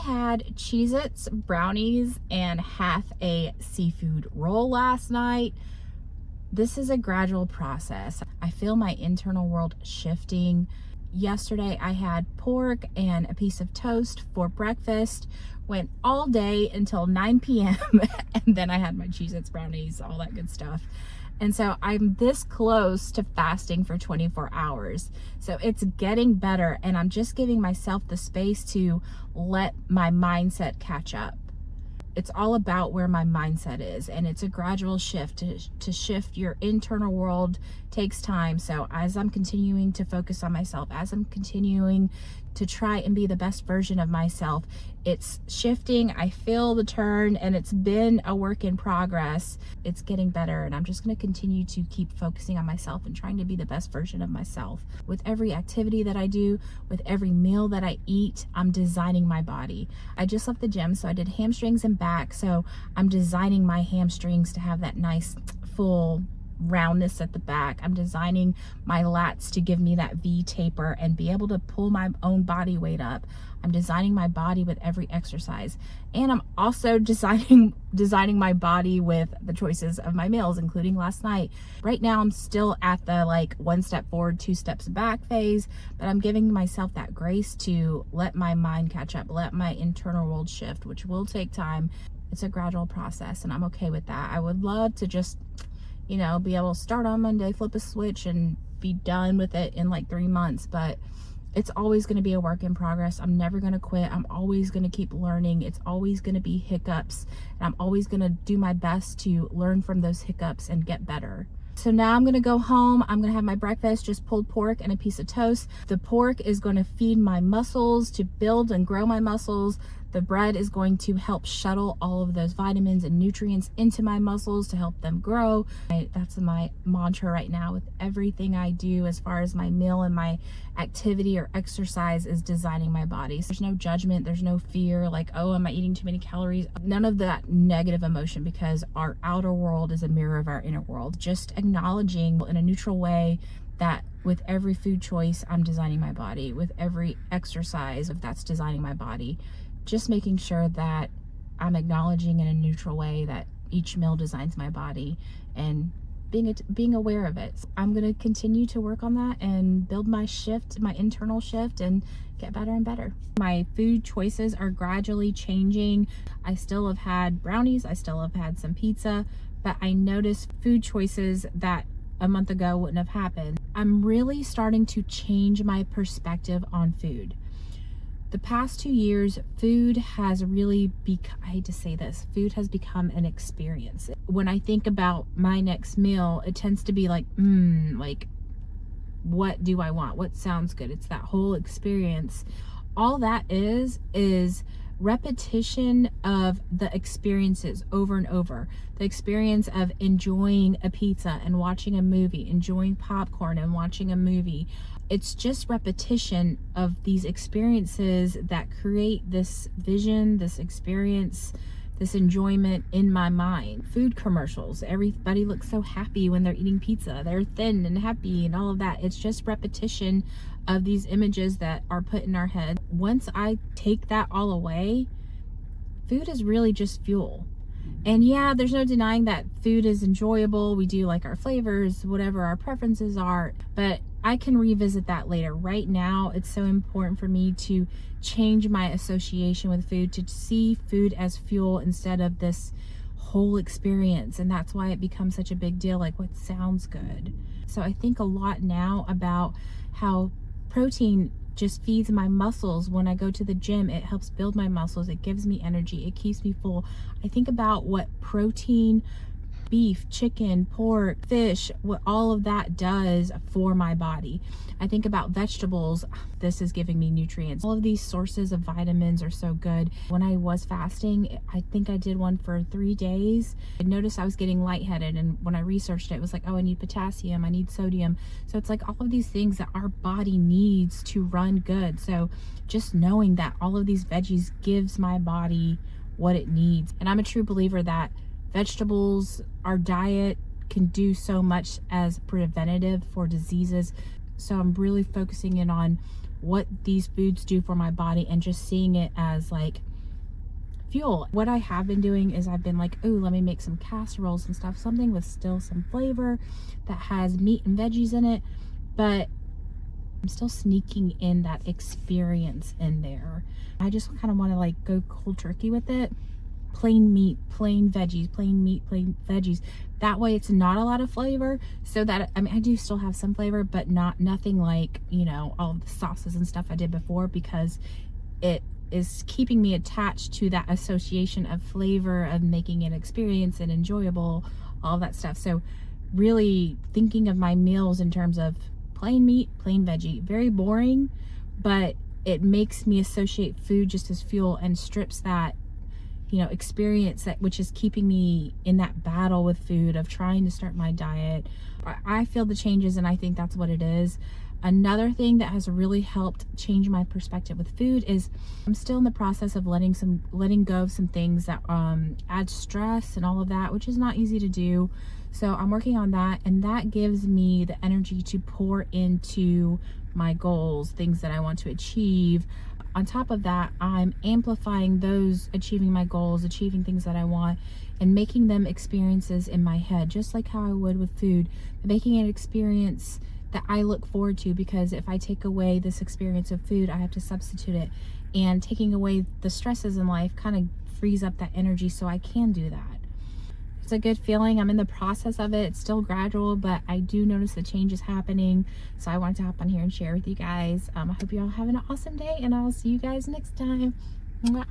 had Cheez-Its, brownies, and half a seafood roll last night. This is a gradual process. I feel my internal world shifting. Yesterday I had pork and a piece of toast for breakfast, went all day until 9 p.m. and then I had my Cheez-Its, brownies, all that good stuff. And so I'm this close to fasting for 24 hours. So it's getting better, and I'm just giving myself the space to let my mindset catch up. It's all about where my mindset is, and it's a gradual shift. To shift your internal world takes time. So as I'm continuing to focus on myself, as I'm continuing to try and be the best version of myself, it's shifting. I feel the turn, and it's been a work in progress. It's getting better, and I'm just going to continue to keep focusing on myself and trying to be the best version of myself. With every activity that I do, with every meal that I eat, I'm designing my body. I just left the gym, so I did hamstrings and back. So I'm designing my hamstrings to have that nice full roundness at the back. I'm designing my lats to give me that V taper and be able to pull my own body weight up. I'm designing my body with every exercise, and I'm also designing my body with the choices of my meals, including last night. Right now I'm still at the like 1 step forward, 2 steps back phase, but I'm giving myself that grace to let my mind catch up, let my internal world shift, which will take time. It's a gradual process, and I'm okay with that. I would love to just, be able to start on Monday, flip a switch, and be done with it in like 3 months. But it's always going to be a work in progress. I'm never going to quit. I'm always going to keep learning. It's always going to be hiccups, and I'm always going to do my best to learn from those hiccups and get better. So now I'm going to go home. I'm going to have my breakfast, just pulled pork and a piece of toast. The pork is going to feed my muscles, to build and grow my muscles. The bread is going to help shuttle all of those vitamins and nutrients into my muscles to help them grow. That's my mantra right now with everything I do as far as my meal and my activity or exercise, is designing my body. So there's no judgment, there's no fear like, oh, am I eating too many calories? None of that negative emotion, because our outer world is a mirror of our inner world. Just acknowledging in a neutral way that with every food choice, I'm designing my body. With every exercise, if that's designing my body, just making sure that I'm acknowledging in a neutral way that each meal designs my body, and being aware of it. I'm going to continue to work on that and build my internal shift, and get better and better. My food choices are gradually changing. I still have had brownies, I still have had some pizza, but I noticed food choices that a month ago wouldn't have happened. I'm really starting to change my perspective on food. The past 2 years, food has really become, I hate to say this, food has become an experience. When I think about my next meal, it tends to be like, what do I want? What sounds good? It's that whole experience. All that is repetition of the experiences over and over. The experience of enjoying a pizza and watching a movie, enjoying popcorn and watching a movie. It's just repetition of these experiences that create this vision, this experience, this enjoyment in my mind. Food commercials, everybody looks so happy when they're eating pizza. They're thin and happy and all of that. It's just repetition of these images that are put in our head. Once I take that all away, food is really just fuel. And yeah, there's no denying that food is enjoyable. We do like our flavors, whatever our preferences are, but I can revisit that later. Right now, it's so important for me to change my association with food, to see food as fuel instead of this whole experience. And that's why it becomes such a big deal, like what sounds good. So I think a lot now about how protein just feeds my muscles. When I go to the gym, it helps build my muscles. It gives me energy. It keeps me full. I think about what protein, beef, chicken, pork, fish, what all of that does for my body. I think about vegetables. This is giving me nutrients. All of these sources of vitamins are so good. When I was fasting, I think I did one for 3 days. I noticed I was getting lightheaded, and when I researched it, it was like, oh, I need potassium, I need sodium. So it's like all of these things that our body needs to run good. So just knowing that all of these veggies gives my body what it needs. And I'm a true believer that vegetables, our diet can do so much as preventative for diseases. So I'm really focusing in on what these foods do for my body, and just seeing it as like fuel. What I have been doing is I've been like, oh, let me make some casseroles and stuff, something with still some flavor that has meat and veggies in it, but I'm still sneaking in that experience in there. I just kind of want to like go cold turkey with it. Plain meat, plain veggies, plain meat, plain veggies. That way it's not a lot of flavor, so that, I mean, I do still have some flavor, but nothing like, you know, all the sauces and stuff I did before, because it is keeping me attached to that association of flavor, of making an experience and enjoyable, all that stuff. So really thinking of my meals in terms of plain meat, plain veggie. Very boring, but it makes me associate food just as fuel and strips that, you know, experience that, which is keeping me in that battle with food of trying to start my diet. I feel the changes, and I think that's what it is. Another thing that has really helped change my perspective with food is I'm still in the process of letting go of some things that add stress and all of that, which is not easy to do. So I'm working on that, and that gives me the energy to pour into my goals, things that I want to achieve. On top of that, I'm amplifying those, achieving my goals, achieving things that I want, and making them experiences in my head, just like how I would with food, making an experience that I look forward to, because if I take away this experience of food, I have to substitute it, and taking away the stresses in life kind of frees up that energy so I can do that. It's a good feeling. I'm in the process of it. It's still gradual, but I do notice the change is happening. So I wanted to hop on here and share with you guys. I hope you all have an awesome day, and I'll see you guys next time. Mwah.